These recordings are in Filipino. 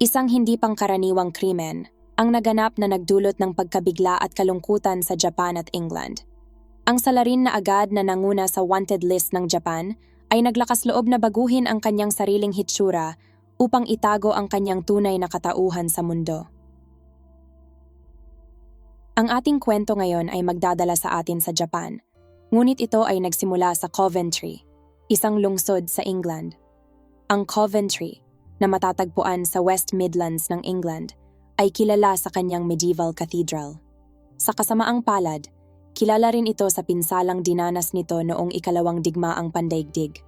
Isang hindi pangkaraniwang krimen ang naganap na nagdulot ng pagkabigla at kalungkutan sa Japan at England. Ang salarin na agad na nanguna sa wanted list ng Japan ay naglakas loob na baguhin ang kanyang sariling hitsura upang itago ang kanyang tunay na katauhan sa mundo. Ang ating kwento ngayon ay magdadala sa atin sa Japan, ngunit ito ay nagsimula sa Coventry, isang lungsod sa England. Ang Coventry, na matatagpuan sa West Midlands ng England, ay kilala sa kanyang medieval cathedral. Sa kasamaang palad, kilala rin ito sa pinsalang dinanas nito noong ikalawang digmaang pandaigdig.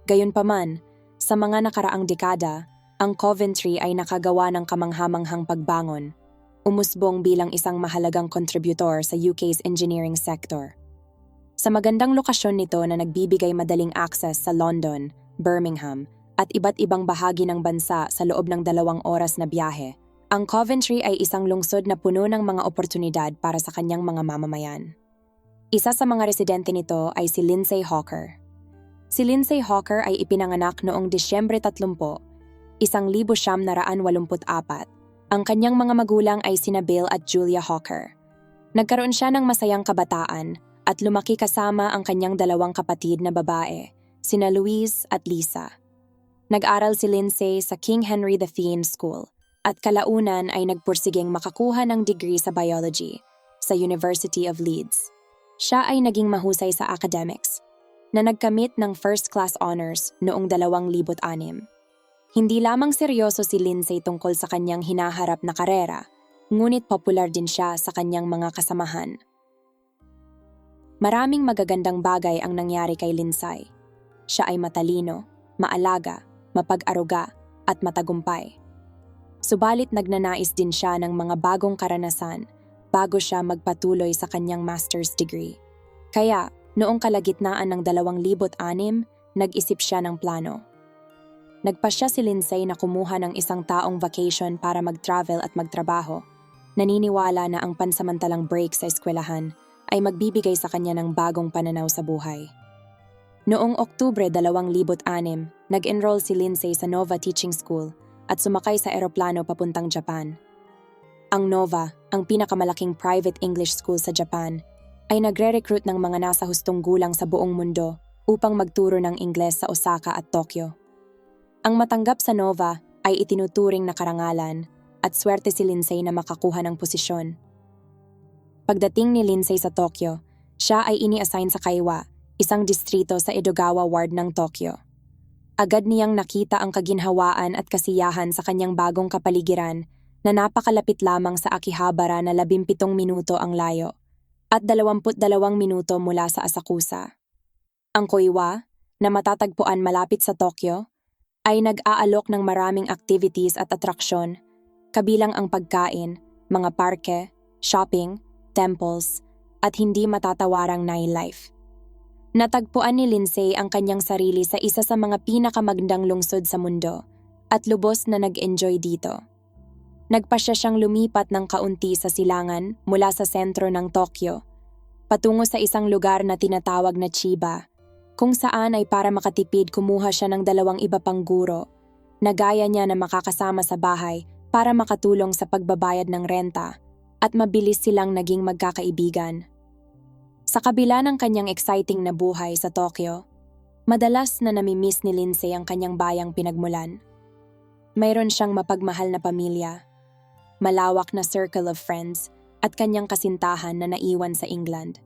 Gayunpaman, sa mga nakaraang dekada, ang Coventry ay nakagawa ng kamanghamanghang pagbangon, umusbong bilang isang mahalagang kontributor sa UK's engineering sector. Sa magandang lokasyon nito na nagbibigay madaling access sa London, Birmingham, at iba't ibang bahagi ng bansa sa loob ng 2 oras na biyahe, ang Coventry ay isang lungsod na puno ng mga oportunidad para sa kanyang mga mamamayan. Isa sa mga residente nito ay si Lindsay Hawker. Si Lindsay Hawker ay ipinanganak noong Disyembre 30, 1984. Ang kanyang mga magulang ay sina Bill at Julia Hawker. Nagkaroon siya ng masayang kabataan at lumaki kasama ang kanyang 2 kapatid na babae, sina Louise at Lisa. Nag-aral si Lindsay sa King Henry VIII School at kalaunan ay nagpursiging makakuha ng degree sa biology sa University of Leeds. Siya ay naging mahusay sa academics na nagkamit ng first-class honors noong 2006. Hindi lamang seryoso si Lindsay tungkol sa kanyang hinaharap na karera, ngunit popular din siya sa kanyang mga kasamahan. Maraming magagandang bagay ang nangyari kay Lindsay. Siya ay matalino, maalaga, mapag-aruga, at matagumpay. Subalit nagnanais din siya ng mga bagong karanasan bago siya magpatuloy sa kanyang master's degree. Kaya, noong kalagitnaan ng 2006, nag-isip siya ng plano. Nagpasya si Lindsay na kumuha ng isang taong vacation para mag-travel at magtrabaho. Naniniwala na ang pansamantalang break sa eskwelahan ay magbibigay sa kanya ng bagong pananaw sa buhay. Noong Oktubre 2006, nag-enroll si Lindsay sa Nova Teaching School at sumakay sa eroplano papuntang Japan. Ang Nova, ang pinakamalaking private English school sa Japan, ay nagre-recruit ng mga nasa hustong gulang sa buong mundo upang magturo ng Ingles sa Osaka at Tokyo. Ang matanggap sa Nova ay itinuturing na karangalan at swerte si Lindsay na makakuha ng posisyon. Pagdating ni Lindsay sa Tokyo, siya ay ini-assign sa Kaiwa, isang distrito sa Edogawa Ward ng Tokyo. Agad niyang nakita ang kaginhawaan at kasiyahan sa kanyang bagong kapaligiran na napakalapit lamang sa Akihabara na 17 minuto ang layo at 22 minuto mula sa Asakusa. Ang Kaiwa, na matatagpuan malapit sa Tokyo, ay nag-aalok ng maraming activities at atraksyon, kabilang ang pagkain, mga parke, shopping, temples, at hindi matatawarang nightlife. Natagpuan ni Lindsay ang kanyang sarili sa isa sa mga pinakamagandang lungsod sa mundo at lubos na nag-enjoy dito. Nagpasya siyang lumipat ng kaunti sa silangan mula sa sentro ng Tokyo, patungo sa isang lugar na tinatawag na Chiba, kung saan ay para makatipid kumuha siya ng 2 iba pang guro na gaya niya na makakasama sa bahay para makatulong sa pagbabayad ng renta at mabilis silang naging magkakaibigan. Sa kabila ng kanyang exciting na buhay sa Tokyo, madalas na namimiss ni Lindsay ang kanyang bayang pinagmulan. Mayroon siyang mapagmahal na pamilya, malawak na circle of friends at kanyang kasintahan na naiwan sa England.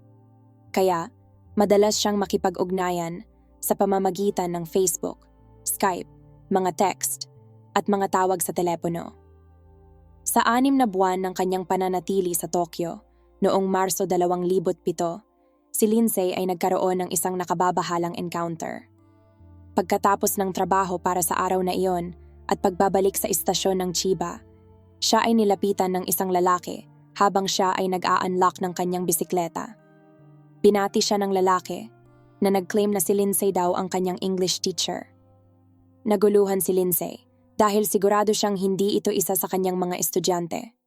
Kaya, madalas siyang makipag-ugnayan sa pamamagitan ng Facebook, Skype, mga text, at mga tawag sa telepono. Sa 6 na buwan ng kanyang pananatili sa Tokyo, noong Marso 2007, si Lindsay ay nagkaroon ng isang nakababahalang encounter. Pagkatapos ng trabaho para sa araw na iyon at pagbabalik sa istasyon ng Chiba, siya ay nilapitan ng isang lalaki habang siya ay nag-a-unlock ng kanyang bisikleta. Binati siya ng lalaki na nag-claim na si Lindsay daw ang kanyang English teacher. Naguluhan si Lindsay dahil sigurado siyang hindi ito isa sa kanyang mga estudyante.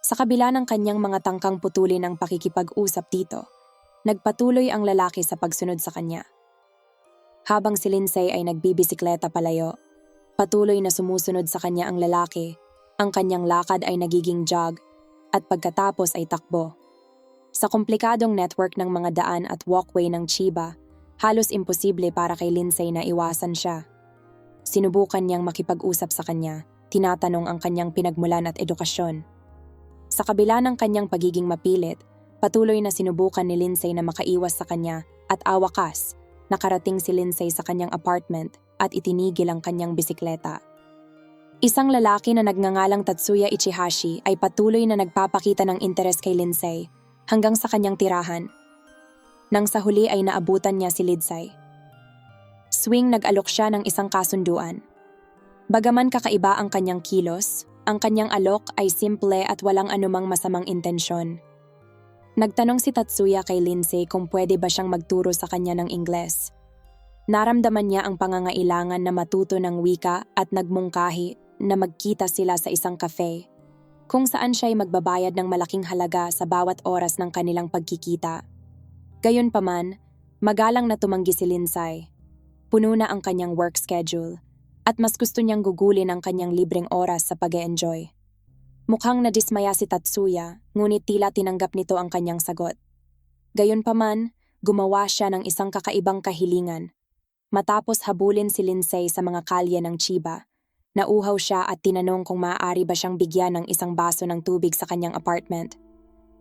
Sa kabila ng kanyang mga tangkang putulin ng pakikipag-usap dito, nagpatuloy ang lalaki sa pagsunod sa kanya. Habang si Lindsay ay nagbibisikleta palayo, Patuloy na sumusunod sa kanya ang lalaki, ang kanyang lakad ay nagiging jog, at pagkatapos ay takbo. Sa komplikadong network ng mga daan at walkway ng Chiba, halos imposible para kay Lindsay na iwasan siya. Sinubukan niyang makipag-usap sa kanya, tinatanong ang kanyang pinagmulan at edukasyon. Sa kabila ng kanyang pagiging mapilit, patuloy na sinubukan ni Lindsay na makaiwas sa kanya at awakas, nakarating si Lindsay sa kanyang apartment at itinigil ang kanyang bisikleta. Isang lalaki na nagngangalang Tatsuya Ichihashi ay patuloy na nagpapakita ng interes kay Lindsay hanggang sa kanyang tirahan. Nang sa huli ay naabutan niya si Lindsay. Swing nag-alok siya ng isang kasunduan. Bagaman kakaiba ang kanyang kilos, ang kanyang alok ay simple at walang anumang masamang intensyon. Nagtanong si Tatsuya kay Lindsay kung pwede ba siyang magturo sa kanya ng Ingles. Naramdaman niya ang pangangailangan na matuto ng wika at nagmungkahi na magkita sila sa isang cafe, kung saan siya ay magbabayad ng malaking halaga sa bawat oras ng kanilang pagkikita. Gayunpaman, magalang na tumanggi si Lindsay. Puno na ang kanyang work schedule at mas gusto niyang gugulin ang kanyang libreng oras sa pag-e-enjoy. Mukhang nadismaya si Tatsuya, ngunit tila tinanggap nito ang kanyang sagot. Gayunpaman, gumawa siya ng isang kakaibang kahilingan. Matapos habulin si Lindsay sa mga kalye ng Chiba, nauhaw siya at tinanong kung maaari ba siyang bigyan ng isang baso ng tubig sa kanyang apartment.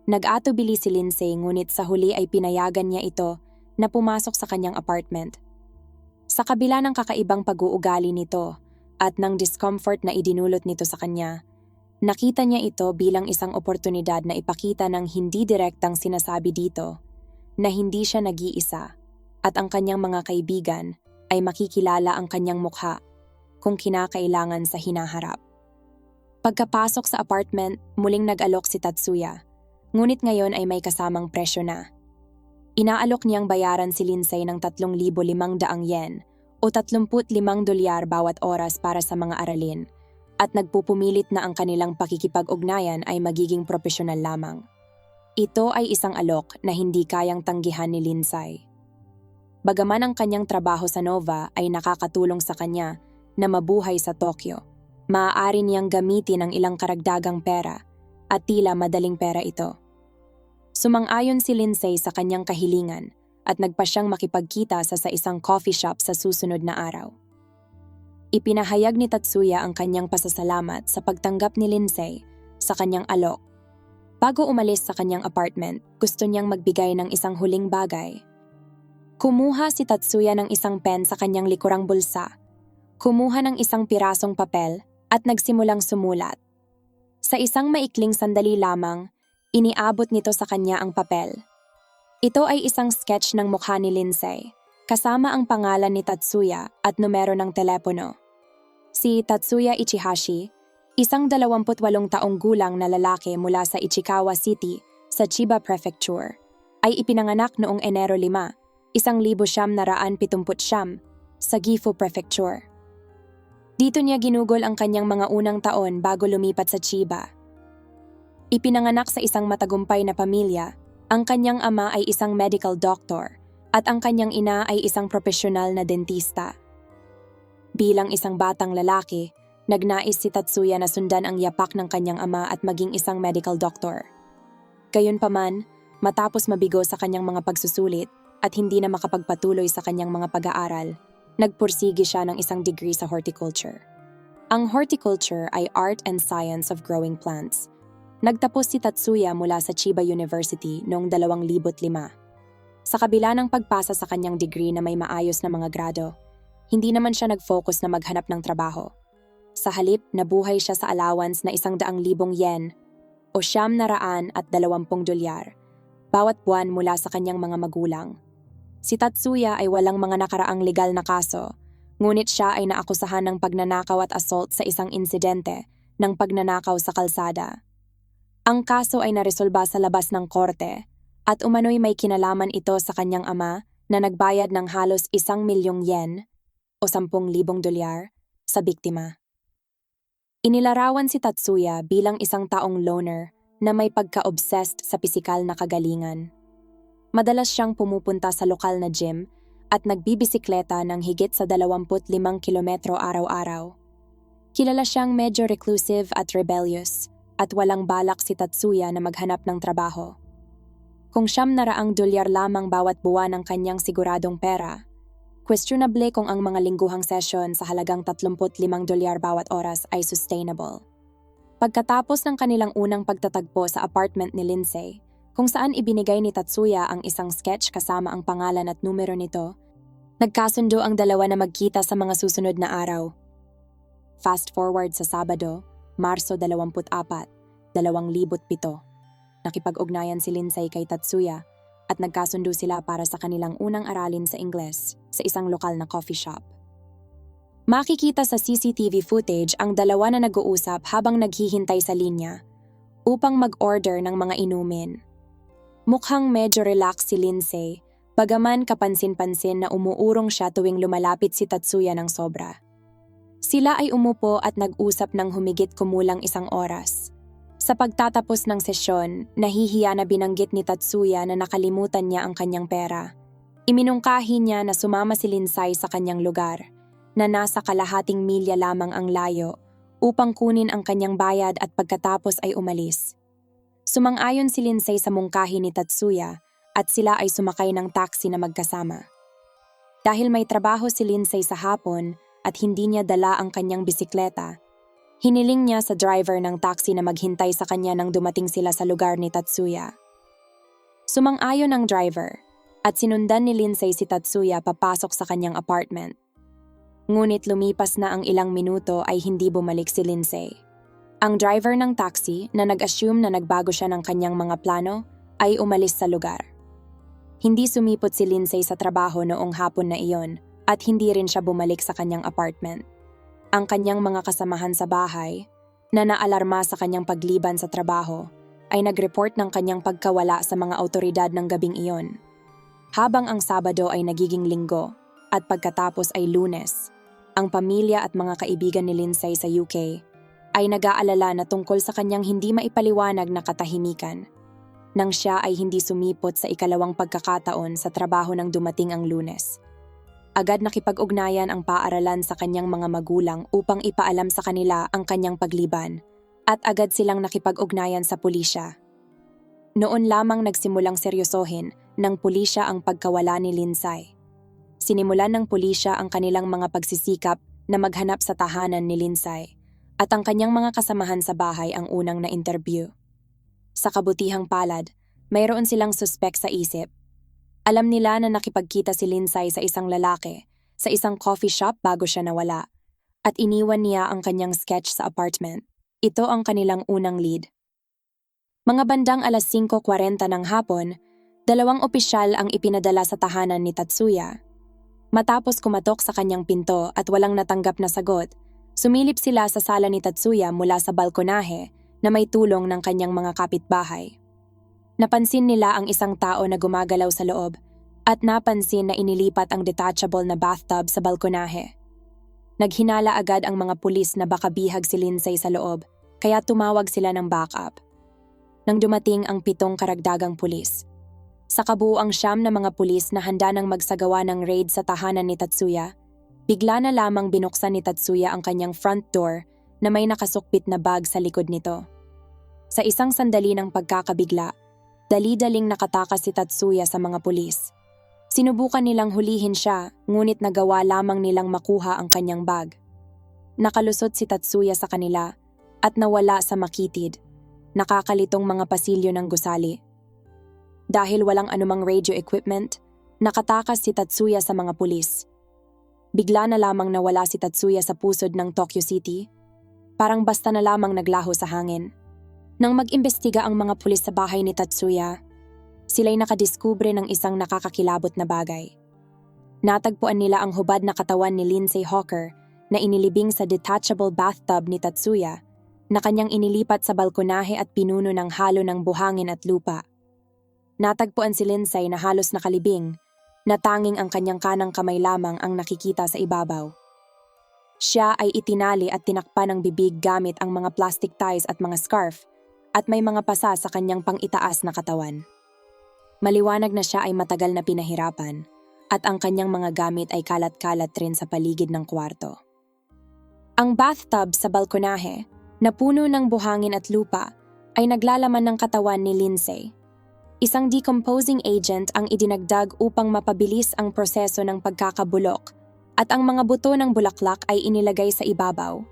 Nag-atubili si Lindsay ngunit sa huli ay pinayagan niya ito na pumasok sa kanyang apartment. Sa kabila ng kakaibang pag-uugali nito at ng discomfort na idinulot nito sa kanya, nakita niya ito bilang isang oportunidad na ipakita ng hindi direktang sinasabi dito na hindi siya nag-iisa at ang kanyang mga kaibigan ay makikilala ang kanyang mukha kung kinakailangan sa hinaharap. Pagkapasok sa apartment, muling nag-alok si Tatsuya, ngunit ngayon ay may kasamang presyo na. Inaalok niyang bayaran si Lindsay ng 3,500 yen o $35 bawat oras para sa mga aralin at nagpupumilit na ang kanilang pakikipag-ugnayan ay magiging propesyonal lamang. Ito ay isang alok na hindi kayang tanggihan ni Lindsay. Bagaman ang kanyang trabaho sa Nova ay nakakatulong sa kanya na mabuhay sa Tokyo, maaari niyang gamitin ang ilang karagdagang pera at tila madaling pera ito. Sumang-ayon si Lindsay sa kanyang kahilingan at nagpa siyang makipagkita sa isang coffee shop sa susunod na araw. Ipinahayag ni Tatsuya ang kanyang pasasalamat sa pagtanggap ni Lindsay sa kanyang alok. Bago umalis sa kanyang apartment, gusto niyang magbigay ng isang huling bagay. Kumuha si Tatsuya ng isang pen sa kanyang likurang bulsa, kumuha ng isang pirasong papel at nagsimulang sumulat. Sa isang maikling sandali lamang, iniabot nito sa kanya ang papel. Ito ay isang sketch ng mukha ni Lindsay, kasama ang pangalan ni Tatsuya at numero ng telepono. Si Tatsuya Ichihashi, isang 28 taong gulang na lalaki mula sa Ichikawa City sa Chiba Prefecture, ay ipinanganak noong Enero 5, 1979 sa Gifu Prefecture. Dito niya ginugol ang kanyang mga unang taon bago lumipat sa Chiba. Ipinanganak sa isang matagumpay na pamilya, ang kanyang ama ay isang medical doctor at ang kanyang ina ay isang propesyonal na dentista. Bilang isang batang lalaki, nagnais si Tatsuya na sundan ang yapak ng kanyang ama at maging isang medical doctor. Gayunpaman, matapos mabigo sa kanyang mga pagsusulit at hindi na makapagpatuloy sa kanyang mga pag-aaral, nagpursigi siya ng isang degree sa horticulture. Ang horticulture ay art and science of growing plants. Nagtapos si Tatsuya mula sa Chiba University noong 2005. Sa kabila ng pagpasa sa kanyang degree na may maayos na mga grado, hindi naman siya nag-focus na maghanap ng trabaho. Sa halip, nabuhay siya sa allowance na 100,000 yen o $920 bawat buwan mula sa kanyang mga magulang. Si Tatsuya ay walang mga nakaraang legal na kaso, ngunit siya ay naakusahan ng pagnanakaw at assault sa isang insidente ng pagnanakaw sa kalsada. Ang kaso ay naresolba sa labas ng korte at umano'y may kinalaman ito sa kanyang ama na nagbayad ng halos 1,000,000 yen o $10,000 sa biktima. Inilarawan si Tatsuya bilang isang taong loner na may pagka-obsessed sa pisikal na kagalingan. Madalas siyang pumupunta sa lokal na gym at nagbibisikleta ng higit sa 25 kilometro araw-araw. Kilala siyang medyo reclusive at rebellious at walang balak si Tatsuya na maghanap ng trabaho. Kung $900 lamang bawat buwan ang kanyang siguradong pera, questionable kung ang mga lingguhang session sa halagang $35 bawat oras ay sustainable. Pagkatapos ng kanilang unang pagtatagpo sa apartment ni Lindsay, kung saan ibinigay ni Tatsuya ang isang sketch kasama ang pangalan at numero nito, nagkasundo ang dalawa na magkita sa mga susunod na araw. Fast forward sa Sabado, Marso 24, 2007. Nakipag-ugnayan si Lindsay kay Tatsuya at nagkasundo sila para sa kanilang unang aralin sa Ingles sa isang lokal na coffee shop. Makikita sa CCTV footage ang dalawa na nag-uusap habang naghihintay sa linya upang mag-order ng mga inumin. Mukhang medyo relax si Lindsay, bagaman kapansin-pansin na umuurong siya tuwing lumalapit si Tatsuya ng sobra. Sila ay umupo at nag-usap ng humigit kumulang 1 oras. Sa pagtatapos ng sesyon, nahihiya na binanggit ni Tatsuya na nakalimutan niya ang kanyang pera. Iminungkahi niya na sumama si Lindsay sa kanyang lugar, na nasa kalahating milya lamang ang layo, upang kunin ang kanyang bayad at pagkatapos ay umalis. Sumang-ayon si Lindsay sa mungkahi ni Tatsuya at sila ay sumakay ng taxi na magkasama. Dahil may trabaho si Lindsay sa hapon at hindi niya dala ang kanyang bisikleta, hiniling niya sa driver ng taxi na maghintay sa kanya nang dumating sila sa lugar ni Tatsuya. Sumang-ayon ang driver at sinundan ni Lindsay si Tatsuya papasok sa kanyang apartment. Ngunit lumipas na ang ilang minuto ay hindi bumalik si Lindsay. Ang driver ng taxi na nag-assume na nagbago siya ng kanyang mga plano ay umalis sa lugar. Hindi sumipot si Lindsay sa trabaho noong hapon na iyon at hindi rin siya bumalik sa kanyang apartment. Ang kanyang mga kasamahan sa bahay, na naalarma sa kanyang pagliban sa trabaho, ay nag-report ng kanyang pagkawala sa mga awtoridad ng gabing iyon. Habang ang Sabado ay nagiging Linggo at pagkatapos ay Lunes, ang pamilya at mga kaibigan ni Lindsay sa UK ay nag-aalala na tungkol sa kanyang hindi maipaliwanag na katahimikan nang siya ay hindi sumipot sa ikalawang pagkakataon sa trabaho nang dumating ang Lunes. Agad nakipag-ugnayan ang paaralan sa kanyang mga magulang upang ipaalam sa kanila ang kanyang pagliban at agad silang nakipag-ugnayan sa pulisya. Noon lamang nagsimulang seryosohin ng pulisya ang pagkawala ni Lindsay. Sinimulan ng pulisya ang kanilang mga pagsisikap na maghanap sa tahanan ni Lindsay at ang kanyang mga kasamahan sa bahay ang unang na-interview. Sa kabutihang palad, mayroon silang suspek sa isip. Alam nila na nakipagkita si Lindsay sa isang lalaki sa isang coffee shop bago siya nawala at iniwan niya ang kanyang sketch sa apartment. Ito ang kanilang unang lead. Mga bandang 5:40 ng hapon, 2 opisyal ang ipinadala sa tahanan ni Tatsuya. Matapos kumatok sa kanyang pinto at walang natanggap na sagot, sumilip sila sa sala ni Tatsuya mula sa balkonahe na may tulong ng kanyang mga kapitbahay. Napansin nila ang isang tao na gumagalaw sa loob at napansin na inilipat ang detachable na bathtub sa balkonahe. Naghinala agad ang mga pulis na baka bihag si Lindsay sa loob kaya tumawag sila ng backup. Nang dumating ang 7 karagdagang pulis. Sa kabuuang 9 na mga pulis na handa nang magsagawa ng raid sa tahanan ni Tatsuya, bigla na lamang binuksan ni Tatsuya ang kanyang front door na may nakasukbit na bag sa likod nito. Sa isang sandali ng pagkakabigla, dali-daling nakatakas si Tatsuya sa mga pulis. Sinubukan nilang hulihin siya, ngunit nagawa lamang nilang makuha ang kanyang bag. Nakalusot si Tatsuya sa kanila at nawala sa makitid, nakakalitong mga pasilyo ng gusali. Dahil walang anumang radio equipment, nakatakas si Tatsuya sa mga pulis. Bigla na lamang nawala si Tatsuya sa pusod ng Tokyo City, parang basta na lamang naglaho sa hangin. Nang mag-imbestiga ang mga pulis sa bahay ni Tatsuya, sila'y nakadiskubre ng isang nakakakilabot na bagay. Natagpuan nila ang hubad na katawan ni Lindsay Hawker na inilibing sa detachable bathtub ni Tatsuya na kanyang inilipat sa balkonahe at pinuno ng halo ng buhangin at lupa. Natagpuan si Lindsay na halos nakalibing, na tanging ang kanyang kanang kamay lamang ang nakikita sa ibabaw. Siya ay itinali at tinakpan ng bibig gamit ang mga plastic ties at mga scarf at may mga pasa sa kanyang pang-itaas na katawan. Maliwanag na siya ay matagal na pinahirapan at ang kanyang mga gamit ay kalat-kalat rin sa paligid ng kwarto. Ang bathtub sa balkonahe, na puno ng buhangin at lupa, ay naglalaman ng katawan ni Lindsay. Isang decomposing agent ang idinagdag upang mapabilis ang proseso ng pagkakabulok at ang mga buto ng bulaklak ay inilagay sa ibabaw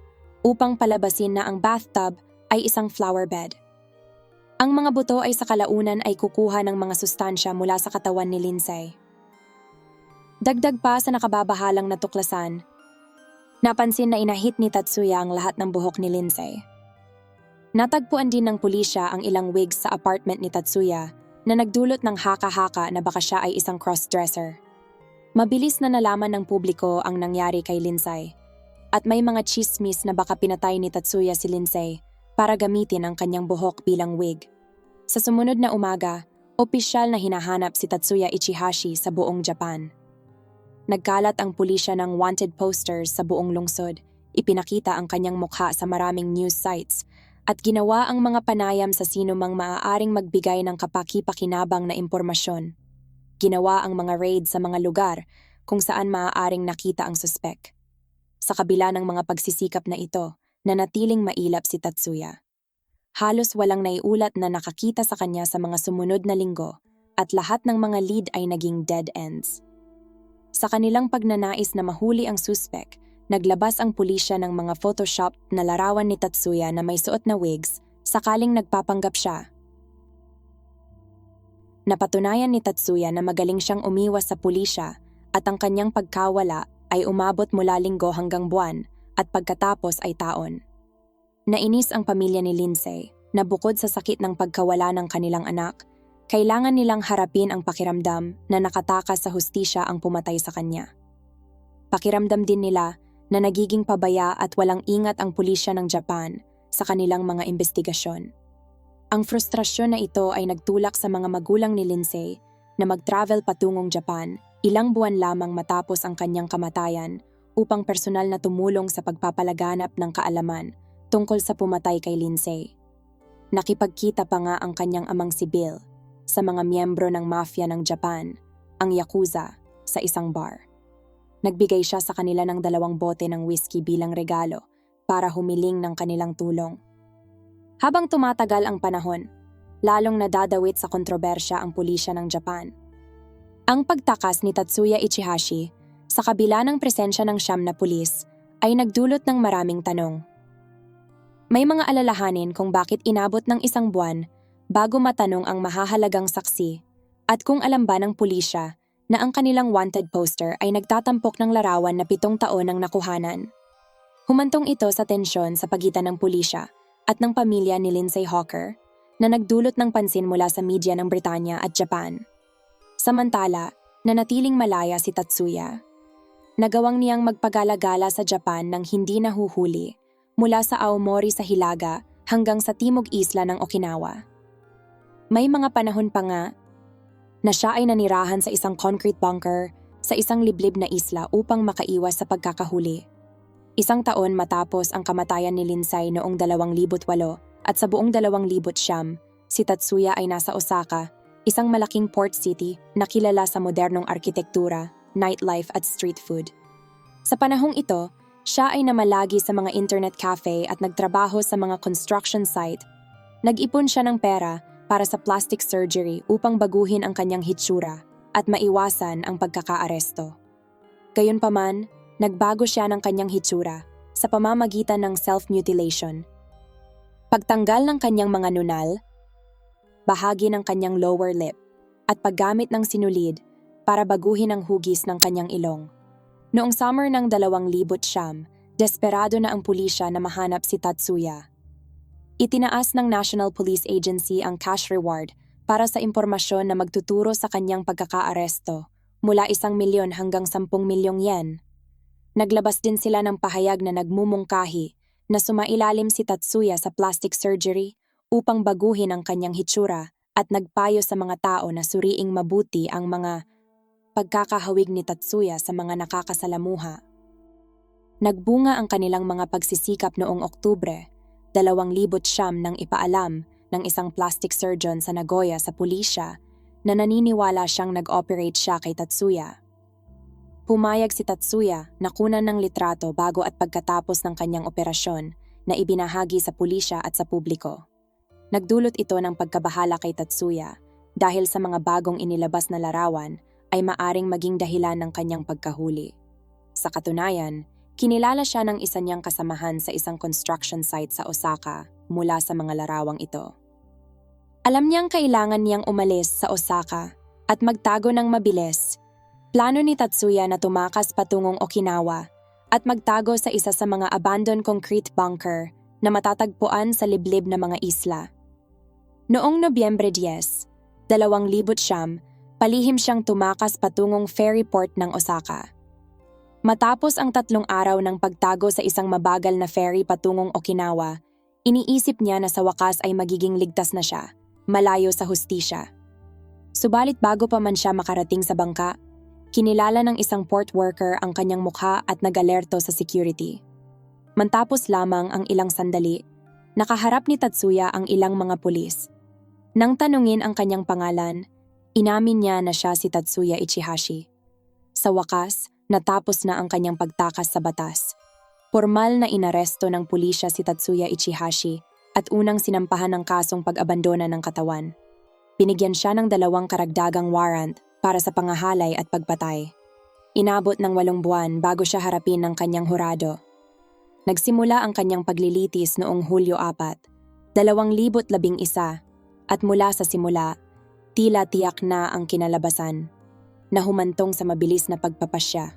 upang palabasin na ang bathtub ay isang flower bed. Ang mga buto ay sa kalaunan ay kukuha ng mga sustansya mula sa katawan ni Lindsay. Dagdag pa sa nakababahalang natuklasan, napansin na inahit ni Tatsuya ang lahat ng buhok ni Lindsay. Natagpuan din ng pulisya ang ilang wigs sa apartment ni Tatsuya na nagdulot ng haka-haka na baka siya ay isang crossdresser. Mabilis na nalaman ng publiko ang nangyari kay Lindsay at may mga chismis na baka pinatay ni Tatsuya si Lindsay para gamitin ang kanyang buhok bilang wig. Sa sumunod na umaga, opisyal na hinahanap si Tatsuya Ichihashi sa buong Japan. Nagkalat ang pulisya ng wanted posters sa buong lungsod, ipinakita ang kanyang mukha sa maraming news sites, at ginawa ang mga panayam sa sino mang maaaring magbigay ng kapaki-pakinabang na impormasyon. Ginawa ang mga raid sa mga lugar kung saan maaaring nakita ang suspek. Sa kabila ng mga pagsisikap na ito, nanatiling mailap si Tatsuya. Halos walang naiulat na nakakita sa kanya sa mga sumunod na linggo at lahat ng mga lead ay naging dead ends. Sa kanilang pagnanais na mahuli ang suspek, naglabas ang pulisya ng mga Photoshop na larawan ni Tatsuya na may suot na wigs sakaling nagpapanggap siya. Napatunayan ni Tatsuya na magaling siyang umiwas sa pulisya at ang kanyang pagkawala ay umabot mula linggo hanggang buwan at pagkatapos ay taon. Nainis ang pamilya ni Lindsay na bukod sa sakit ng pagkawala ng kanilang anak, kailangan nilang harapin ang pakiramdam na nakatakas sa hustisya ang pumatay sa kanya. Pakiramdam din nila na nagiging pabaya at walang ingat ang pulisya ng Japan sa kanilang mga investigasyon. Ang frustrasyon na ito ay nagtulak sa mga magulang ni Lindsay na mag-travel patungong Japan ilang buwan lamang matapos ang kanyang kamatayan upang personal na tumulong sa pagpapalaganap ng kaalaman tungkol sa pumatay kay Lindsay. Nakipagkita pa nga ang kanyang amang si Bill sa mga miyembro ng mafia ng Japan, ang Yakuza, sa isang bar. Nagbigay siya sa kanila ng 2 bote ng whiskey bilang regalo para humiling ng kanilang tulong. Habang tumatagal ang panahon, lalong nadadawit sa kontrobersya ang pulisya ng Japan. Ang pagtakas ni Tatsuya Ichihashi sa kabila ng presensya ng 9 na pulis ay nagdulot ng maraming tanong. May mga alalahanin kung bakit inabot ng 1 buwan bago matanong ang mahahalagang saksi at kung alam ba ng pulisya na ang kanilang wanted poster ay nagtatampok ng larawan na 7 taon ang nakuhanan. Humantong ito sa tensyon sa pagitan ng pulisya at ng pamilya ni Lindsay Hawker na nagdulot ng pansin mula sa media ng Britanya at Japan. Samantala, nanatiling malaya si Tatsuya. Nagawang niyang magpagala-gala sa Japan nang hindi nahuhuli mula sa Aomori sa Hilaga hanggang sa timog isla ng Okinawa. May mga panahon pa nga na siya ay nanirahan sa isang concrete bunker sa isang liblib na isla upang makaiwas sa pagkakahuli. 1 taon matapos ang kamatayan ni Lindsay noong 2008 at sa buong 2009, si Tatsuya ay nasa Osaka, isang malaking port city na kilala sa modernong arkitektura, nightlife at street food. Sa panahong ito, siya ay namalagi sa mga internet cafe at nagtrabaho sa mga construction site. Nag-ipon siya ng pera para sa plastic surgery upang baguhin ang kanyang hitsura at maiwasan ang pagkakaaresto. Gayunpaman, nagbago siya ng kanyang hitsura sa pamamagitan ng self-mutilation. Pagtanggal ng kanyang mga nunal, bahagi ng kanyang lower lip, at paggamit ng sinulid para baguhin ang hugis ng kanyang ilong. Noong summer ng 2009, desperado na ang pulisya na mahanap si Tatsuya. Itinaas ng National Police Agency ang cash reward para sa impormasyon na magtuturo sa kanyang pagkakaaresto mula 1 milyon hanggang 10 milyong yen. Naglabas din sila ng pahayag na nagmumungkahi na sumailalim si Tatsuya sa plastic surgery upang baguhin ang kanyang hitsura at nagpayo sa mga tao na suriing mabuti ang mga pagkakahawig ni Tatsuya sa mga nakakasalamuha. Nagbunga ang kanilang mga pagsisikap noong Oktubre 2009 nang ipaalam ng isang plastic surgeon sa Nagoya sa pulisya na naniniwala siyang nag-operate siya kay Tatsuya. Pumayag si Tatsuya na kunan ng litrato bago at pagkatapos ng kanyang operasyon na ibinahagi sa pulisya at sa publiko. Nagdulot ito ng pagkabahala kay Tatsuya dahil sa mga bagong inilabas na larawan ay maaring maging dahilan ng kanyang pagkahuli. Sa katunayan, kinilala siya ng isa niyang kasamahan sa isang construction site sa Osaka mula sa mga larawang ito. Alam niyang kailangan niyang umalis sa Osaka at magtago ng mabilis. Plano ni Tatsuya na tumakas patungong Okinawa at magtago sa isa sa mga abandoned concrete bunker na matatagpuan sa liblib na mga isla. Noong Nobyembre 10, 2009, palihim siyang tumakas patungong ferry port ng Osaka. Matapos ang 3 araw ng pagtago sa isang mabagal na ferry patungong Okinawa, iniisip niya na sa wakas ay magiging ligtas na siya, malayo sa hustisya. Subalit bago pa man siya makarating sa bangka, kinilala ng isang port worker ang kanyang mukha at nag-alerto sa security. Mantapos lamang ang ilang sandali, nakaharap ni Tatsuya ang ilang mga pulis. Nang tanungin ang kanyang pangalan, inamin niya na siya si Tatsuya Ichihashi. Sa wakas, natapos na ang kanyang pagtakas sa batas. Formal na inaresto ng pulisya si Tatsuya Ichihashi at unang sinampahan ng kasong pag-abandona ng katawan. Binigyan siya ng 2 karagdagang warrant para sa pangahalay at pagpatay. Inabot ng 8 buwan bago siya harapin ng kanyang hurado. Nagsimula ang kanyang paglilitis noong Hulyo 4, 2011 at mula sa simula, tila tiyak na ang kinalabasan na humantong sa mabilis na pagpapasya.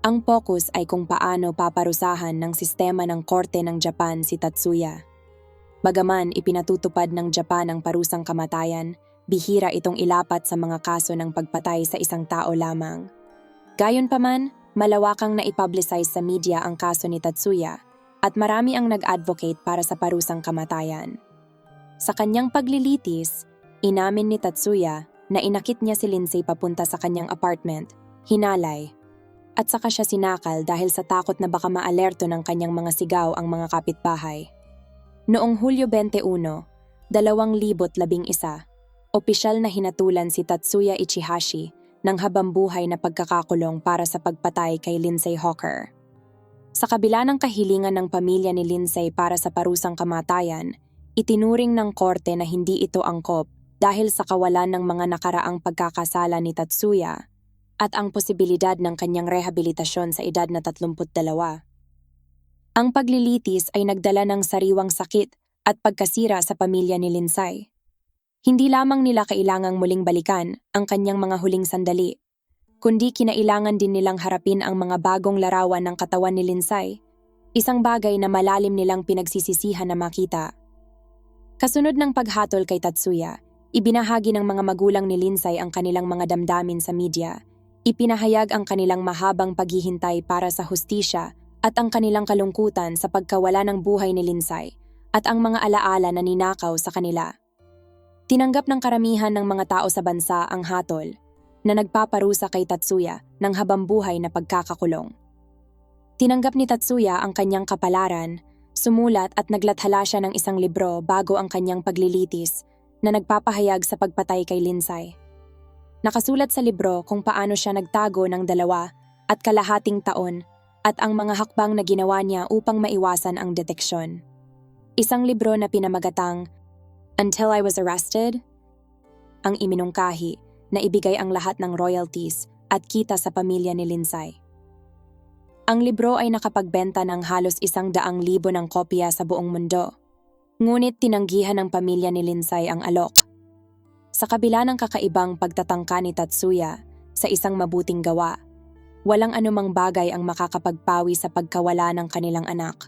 Ang focus ay kung paano paparusahan ng sistema ng korte ng Japan si Tatsuya. Bagaman ipinatutupad ng Japan ang parusang kamatayan, bihira itong ilapat sa mga kaso ng pagpatay sa isang tao lamang. Gayunpaman, malawakang na-ipublicize sa media ang kaso ni Tatsuya at marami ang nag-advocate para sa parusang kamatayan. Sa kanyang paglilitis, inamin ni Tatsuya na inakit niya si Lindsay papunta sa kanyang apartment, hinalay, at saka siya sinakal dahil sa takot na baka maalerto ng kanyang mga sigaw ang mga kapitbahay. Noong Hulyo 21, 2011, opisyal na hinatulan si Tatsuya Ichihashi ng habambuhay na pagkakakulong para sa pagpatay kay Lindsay Hawker. Sa kabila ng kahilingan ng pamilya ni Lindsay para sa parusang kamatayan, itinuring ng korte na hindi ito angkop dahil sa kawalan ng mga nakaraang pagkakasala ni Tatsuya at ang posibilidad ng kanyang rehabilitasyon sa edad na 32. Ang paglilitis ay nagdala ng sariwang sakit at pagkasira sa pamilya ni Lindsay. Hindi lamang nila kailangang muling balikan ang kanyang mga huling sandali, kundi kinailangan din nilang harapin ang mga bagong larawan ng katawan ni Lindsay, isang bagay na malalim nilang pinagsisisihan na makita. Kasunod ng paghatol kay Tatsuya, ibinahagi ng mga magulang ni Lindsay ang kanilang mga damdamin sa media. Ipinahayag ang kanilang mahabang paghihintay para sa hustisya at ang kanilang kalungkutan sa pagkawala ng buhay ni Lindsay at ang mga alaala na ninakaw sa kanila. Tinanggap ng karamihan ng mga tao sa bansa ang hatol na nagpaparusa kay Tatsuya ng habambuhay na pagkakakulong. Tinanggap ni Tatsuya ang kanyang kapalaran, sumulat at naglathala siya ng isang libro bago ang kanyang paglilitis na nagpapahayag sa pagpatay kay Lindsay. Nakasulat sa libro kung paano siya nagtago ng 2.5 taon at ang mga hakbang na ginawa niya upang maiwasan ang deteksyon. Isang libro na pinamagatang Until I Was Arrested, ang iminungkahi na ibigay ang lahat ng royalties at kita sa pamilya ni Lindsay. Ang libro ay nakapagbenta ng halos 100,000 ng kopya sa buong mundo, ngunit tinanggihan ng pamilya ni Lindsay ang alok. Sa kabila ng kakaibang pagtatangka ni Tatsuya sa isang mabuting gawa, walang anumang bagay ang makakapagpawi sa pagkawala ng kanilang anak.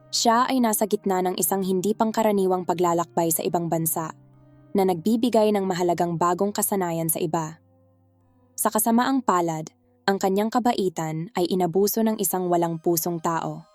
Siya ay nasa gitna ng isang hindi pangkaraniwang paglalakbay sa ibang bansa na nagbibigay ng mahalagang bagong kasanayan sa iba. Sa kasamaang palad, ang kanyang kabaitan ay inabuso ng isang walang pusong tao.